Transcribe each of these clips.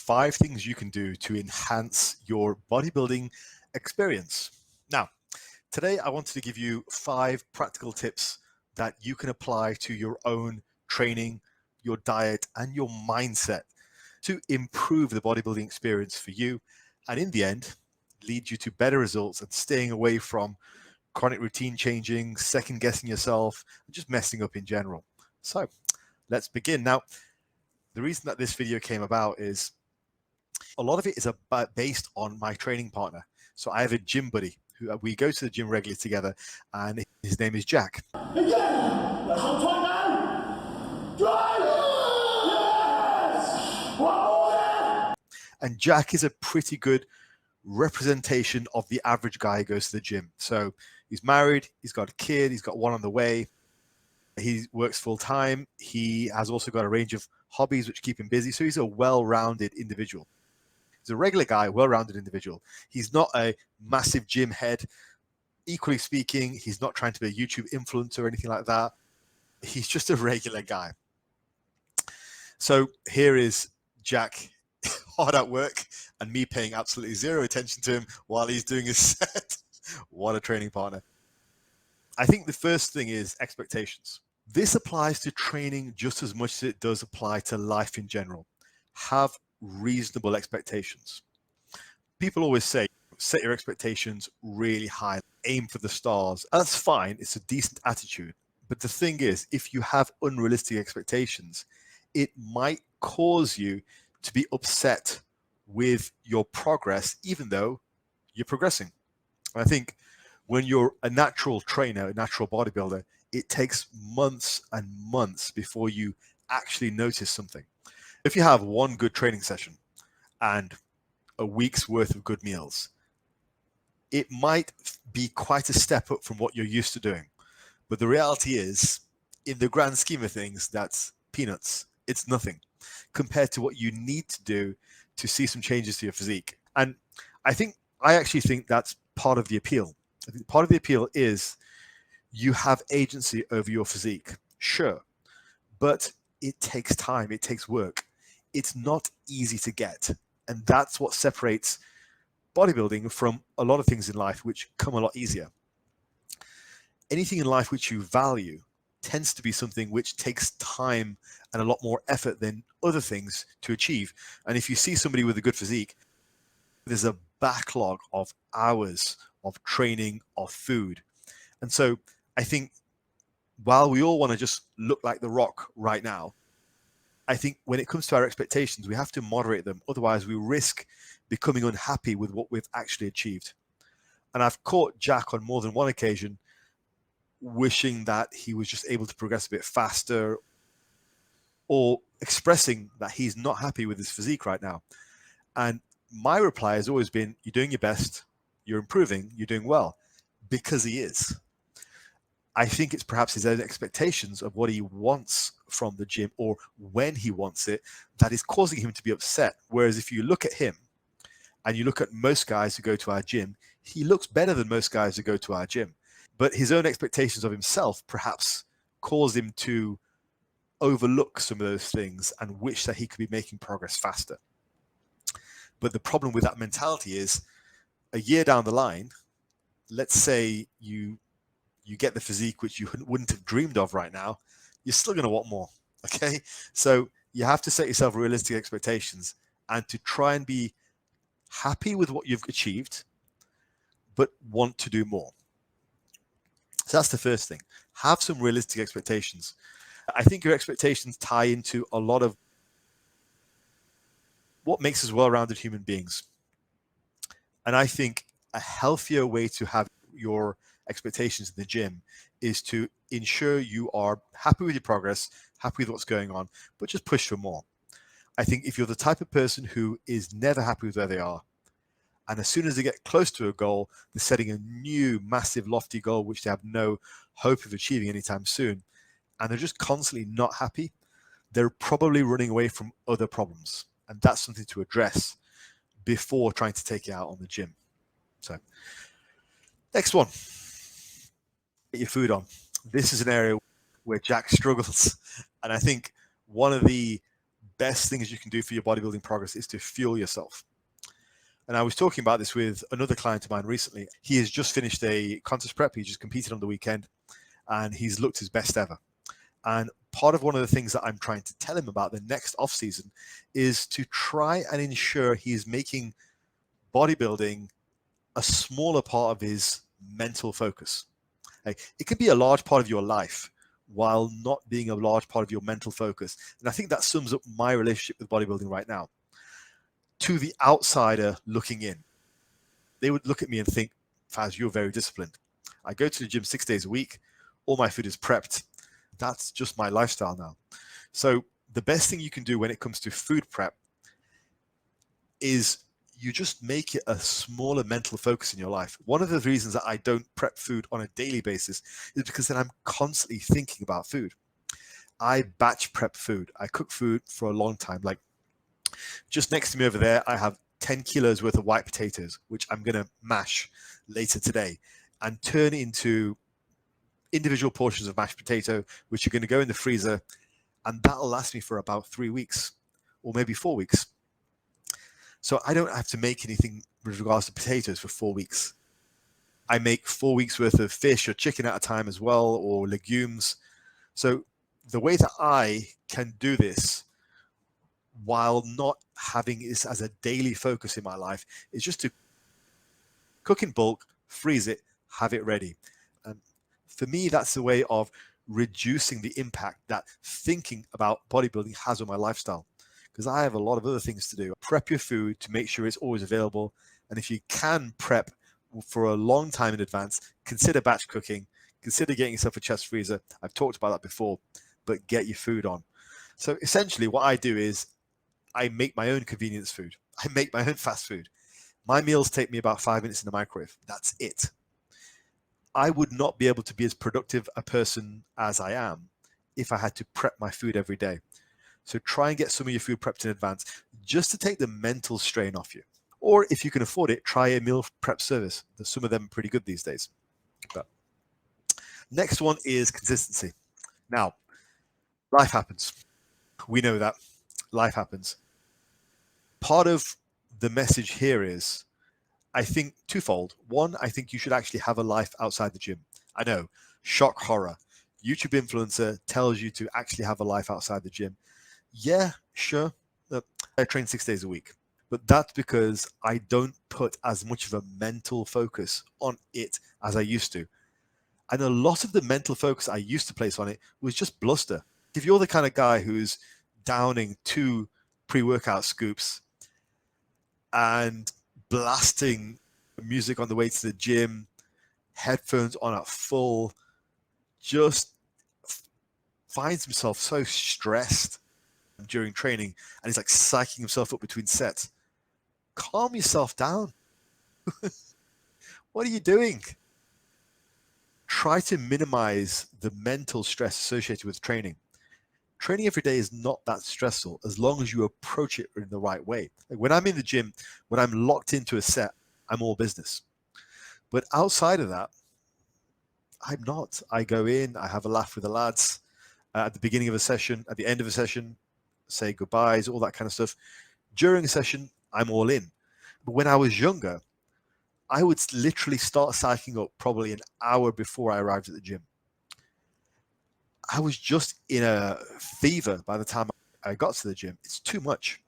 5 things you can do to enhance your bodybuilding experience. Now, today I wanted to give you 5 practical tips that you can apply to your own training, your diet, and your mindset to improve the bodybuilding experience for you, and in the end, lead you to better results and staying away from chronic routine changing, second guessing yourself, and just messing up in general. So let's begin. Now, the reason that this video came about is a lot of it is based on my training partner. So I have a gym buddy who we go to the gym regularly together, and his name is Jack. And Jack is a pretty good representation of the average guy who goes to the gym. So he's married, he's got a kid, he's got one on the way, he works full time, he has also got a range of hobbies which keep him busy. So he's a well-rounded individual. He's a regular guy, well-rounded individual. He's not a massive gym head. Equally speaking, he's not trying to be a YouTube influencer or anything like that. He's just a regular guy. So here is Jack, hard at work, and me paying absolutely zero attention to him while he's doing his set. What a training partner. I think the first thing is expectations. This applies to training just as much as it does apply to life in general. Have reasonable expectations. People always say, set your expectations really high, aim for the stars. And that's fine, it's a decent attitude. But the thing is, if you have unrealistic expectations, it might cause you to be upset with your progress, even though you're progressing. And I think when you're a natural trainer, a natural bodybuilder, it takes months and months before you actually notice something. If you have one good training session and a week's worth of good meals, it might be quite a step up from what you're used to doing. But the reality is, in the grand scheme of things, that's peanuts. It's nothing compared to what you need to do to see some changes to your physique. And I actually think that's part of the appeal. I think part of the appeal is you have agency over your physique, sure, but it takes time, it takes work. It's not easy to get. And that's what separates bodybuilding from a lot of things in life which come a lot easier. Anything in life which you value tends to be something which takes time and a lot more effort than other things to achieve. And if you see somebody with a good physique, there's a backlog of hours of training, of food. And so I think while we all want to just look like The Rock right now, I think when it comes to our expectations, we have to moderate them. Otherwise, we risk becoming unhappy with what we've actually achieved. And I've caught Jack on more than one occasion wishing that he was just able to progress a bit faster, or expressing that he's not happy with his physique right now. And my reply has always been, you're doing your best, you're improving, you're doing well, because he is. I think it's perhaps his own expectations of what he wants from the gym or when he wants it that is causing him to be upset. Whereas if you look at him and you look at most guys who go to our gym, he looks better than most guys who go to our gym. But his own expectations of himself perhaps cause him to overlook some of those things and wish that he could be making progress faster. But the problem with that mentality is, a year down the line, let's say you get the physique which you wouldn't have dreamed of right now, you're still going to want more. Okay, so you have to set yourself realistic expectations and to try and be happy with what you've achieved, but want to do more. So that's the first thing. Have some realistic expectations. I think your expectations tie into a lot of what makes us well-rounded human beings. And I think a healthier way to have your expectations in the gym is to ensure you are happy with your progress, happy with what's going on, but just push for more. I think if you're the type of person who is never happy with where they are, and as soon as they get close to a goal, they're setting a new massive lofty goal which they have no hope of achieving anytime soon, and they're just constantly not happy, they're probably running away from other problems. And that's something to address before trying to take it out on the gym. So next one, get your food on. This is an area where Jack struggles. And I think one of the best things you can do for your bodybuilding progress is to fuel yourself. And I was talking about this with another client of mine recently. He has just finished a contest prep. He just competed on the weekend and he's looked his best ever. And part of one of the things that I'm trying to tell him about the next off season is to try and ensure he is making bodybuilding a smaller part of his mental focus. Like, it can be a large part of your life while not being a large part of your mental focus. And I think that sums up my relationship with bodybuilding right now. To the outsider looking in, they would look at me and think, Faz, you're very disciplined. I go to the gym 6 days a week. All my food is prepped. That's just my lifestyle now. So the best thing you can do when it comes to food prep is you just make it a smaller mental focus in your life. One of the reasons that I don't prep food on a daily basis is because then I'm constantly thinking about food. I batch prep food. I cook food for a long time. Like, just next to me over there, I have 10 kilos worth of white potatoes, which I'm going to mash later today and turn into individual portions of mashed potato, which are going to go in the freezer. And that'll last me for about 3 weeks or maybe 4 weeks. So I don't have to make anything with regards to potatoes for 4 weeks. I make 4 weeks worth of fish or chicken at a time as well, or legumes. So the way that I can do this while not having this as a daily focus in my life is just to cook in bulk, freeze it, have it ready. And for me, that's the way of reducing the impact that thinking about bodybuilding has on my lifestyle, because I have a lot of other things to do. Prep your food to make sure it's always available. And if you can prep for a long time in advance, consider batch cooking, consider getting yourself a chest freezer. I've talked about that before, but get your food on. So essentially what I do is I make my own convenience food. I make my own fast food. My meals take me about 5 minutes in the microwave. That's it. I would not be able to be as productive a person as I am if I had to prep my food every day. So try and get some of your food prepped in advance just to take the mental strain off you. Or if you can afford it, try a meal prep service. Some of them are pretty good these days. But next one is consistency. Now, life happens. We know that. Life happens. Part of the message here is, I think, twofold. One, I think you should actually have a life outside the gym. I know, shock horror. YouTube influencer tells you to actually have a life outside the gym. Yeah, sure. I train 6 days a week, but that's because I don't put as much of a mental focus on it as I used to. And a lot of the mental focus I used to place on it was just bluster. If you're the kind of guy who's downing 2 pre-workout scoops and blasting music on the way to the gym, headphones on at full, just finds himself so stressed during training and he's like psyching himself up between sets. Calm yourself down. What are you doing? Try to minimize the mental stress associated with training. Training every day is not that stressful as long as you approach it in the right way. Like when I'm in the gym, when I'm locked into a set, I'm all business. But outside of that, I'm not. I go in, I have a laugh with the lads at the beginning of a session, at the end of a session, say goodbyes, all that kind of stuff. During a session, I'm all in. But when I was younger, I would literally start psyching up probably an hour before I arrived at the gym. I was just in a fever by the time I got to the gym. It's too much.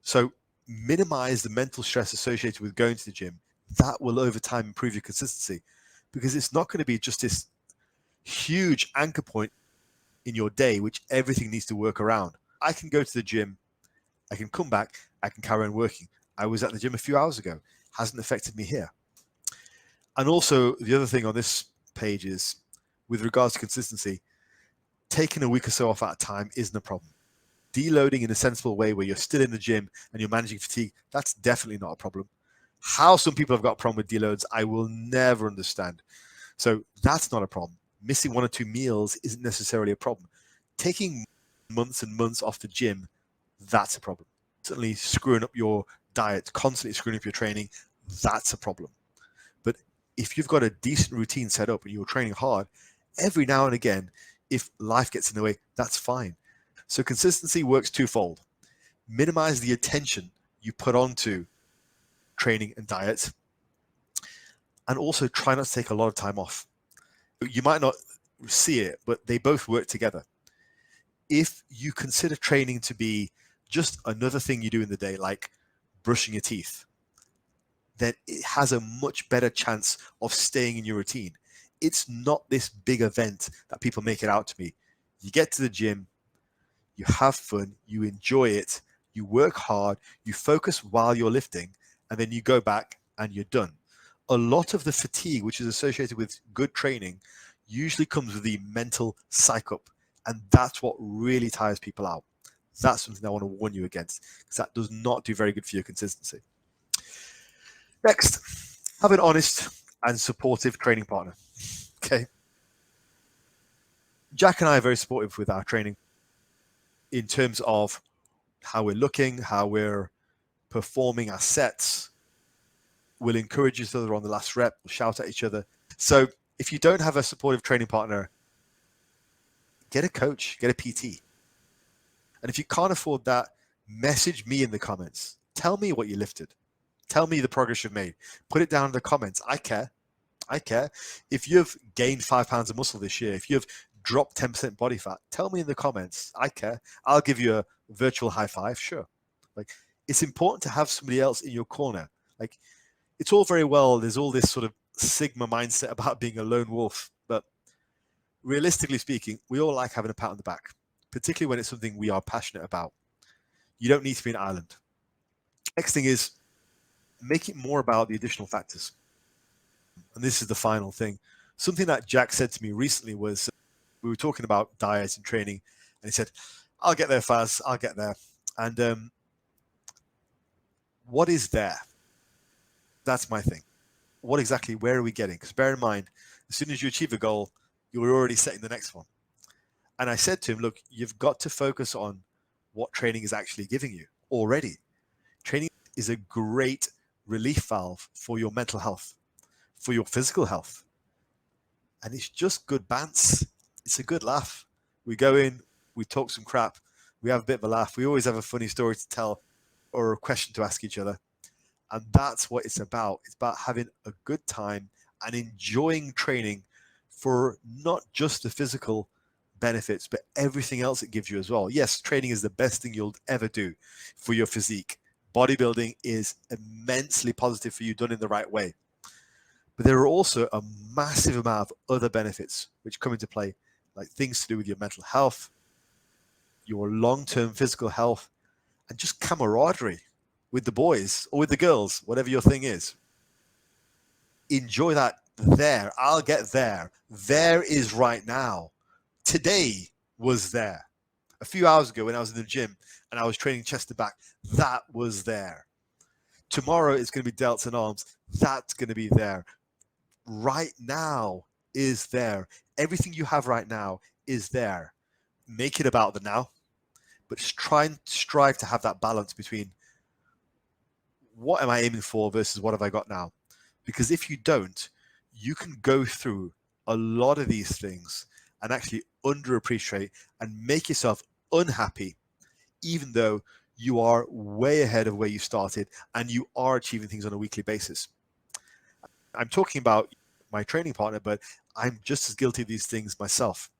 So minimize the mental stress associated with going to the gym. That will over time improve your consistency, because it's not going to be just this huge anchor point in your day, which everything needs to work around. I can go to the gym, I can come back, I can carry on working. I was at the gym a few hours ago. Hasn't affected me here. And also the other thing on this page is, with regards to consistency, taking a week or so off at a time isn't a problem. Deloading in a sensible way where you're still in the gym and you're managing fatigue, that's definitely not a problem. How some people have got a problem with deloads, I will never understand. So that's not a problem. Missing 1 or 2 meals isn't necessarily a problem. Taking months and months off the gym, that's a problem. Constantly screwing up your diet, constantly screwing up your training, that's a problem. But if you've got a decent routine set up and you're training hard, every now and again, if life gets in the way, that's fine. So consistency works twofold. Minimize the attention you put onto training and diet, and also try not to take a lot of time off. You might not see it, but they both work together. If you consider training to be just another thing you do in the day, like brushing your teeth, then it has a much better chance of staying in your routine. It's not this big event that people make it out to be. You get to the gym, you have fun, you enjoy it, you work hard, you focus while you're lifting, and then you go back and you're done. A lot of the fatigue, which is associated with good training, usually comes with the mental psych-up, and that's what really tires people out. That's something I want to warn you against, because that does not do very good for your consistency. Next, have an honest and supportive training partner. Okay. Jack and I are very supportive with our training in terms of how we're looking, how we're performing our sets. We'll encourage each other on the last rep, we'll shout at each other. So if you don't have a supportive training partner, get a coach, get a PT. And if you can't afford that, message me in the comments. Tell me what you lifted. Tell me the progress you've made. Put it down in the comments. I care. I care. If you've gained 5 pounds of muscle this year, if you've dropped 10% body fat, tell me in the comments. I care. I'll give you a virtual high five. Sure. Like, it's important to have somebody else in your corner. Like, it's all very well. There's all this sort of Sigma mindset about being a lone wolf, but realistically speaking, we all like having a pat on the back, particularly when it's something we are passionate about. You don't need to be an island. Next thing is make it more about the additional factors. And this is the final thing. Something that Jack said to me recently was, we were talking about diet and training, and he said, I'll get there, Faz, I'll get there. And what is there? That's my thing. What exactly, where are we getting? Because bear in mind, as soon as you achieve a goal, you're already setting the next one. And I said to him, look, you've got to focus on what training is actually giving you already. Training is a great relief valve for your mental health, for your physical health. And it's just good bants. It's a good laugh. We go in, we talk some crap, we have a bit of a laugh. We always have a funny story to tell or a question to ask each other. And that's what it's about. It's about having a good time and enjoying training for not just the physical benefits, but everything else it gives you as well. Yes, training is the best thing you'll ever do for your physique. Bodybuilding is immensely positive for you done in the right way. But there are also a massive amount of other benefits which come into play, like things to do with your mental health, your long-term physical health, and just camaraderie with the boys or with the girls, whatever your thing is. Enjoy that there. I'll get there. There is right now. Today was there. A few hours ago when I was in the gym and I was training chest to back, that was there. Tomorrow it's going to be delts and arms. That's going to be there. Right now is there. Everything you have right now is there. Make it about the now, but try and strive to have that balance between what am I aiming for versus what have I got now. Because if you don't, you can go through a lot of these things and actually underappreciate and make yourself unhappy, even though you are way ahead of where you started and you are achieving things on a weekly basis. I'm talking about my training partner, but I'm just as guilty of these things myself.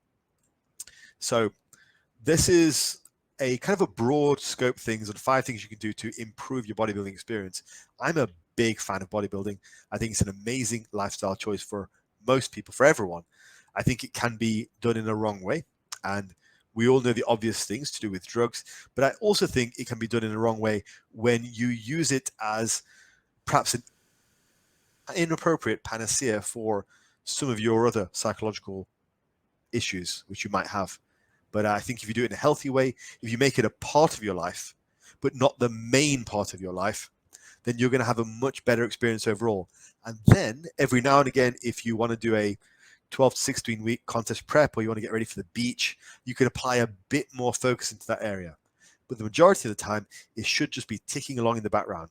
So this is a kind of a broad scope things and 5 things you can do to improve your bodybuilding experience. I'm a big fan of bodybuilding. I think it's an amazing lifestyle choice for most people, for everyone. I think it can be done in a wrong way. And we all know the obvious things to do with drugs, but I also think it can be done in a wrong way when you use it as perhaps an inappropriate panacea for some of your other psychological issues which you might have. But I think if you do it in a healthy way, if you make it a part of your life, but not the main part of your life, then you're going to have a much better experience overall. And then every now and again, if you want to do a 12 to 16 week contest prep or you want to get ready for the beach, you can apply a bit more focus into that area. But the majority of the time, it should just be ticking along in the background.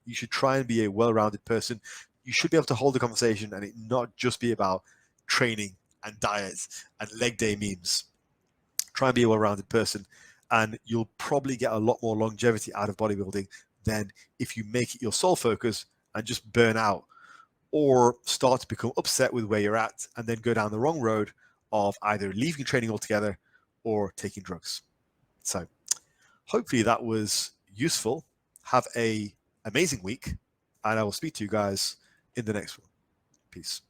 You should try and be a well-rounded person. You should be able to hold the conversation and it not just be about training and diets and leg day memes. Try and be a well-rounded person, and you'll probably get a lot more longevity out of bodybuilding than if you make it your sole focus and just burn out, or start to become upset with where you're at and then go down the wrong road of either leaving training altogether or taking drugs. So hopefully that was useful. Have an amazing week, and I will speak to you guys in the next one. Peace.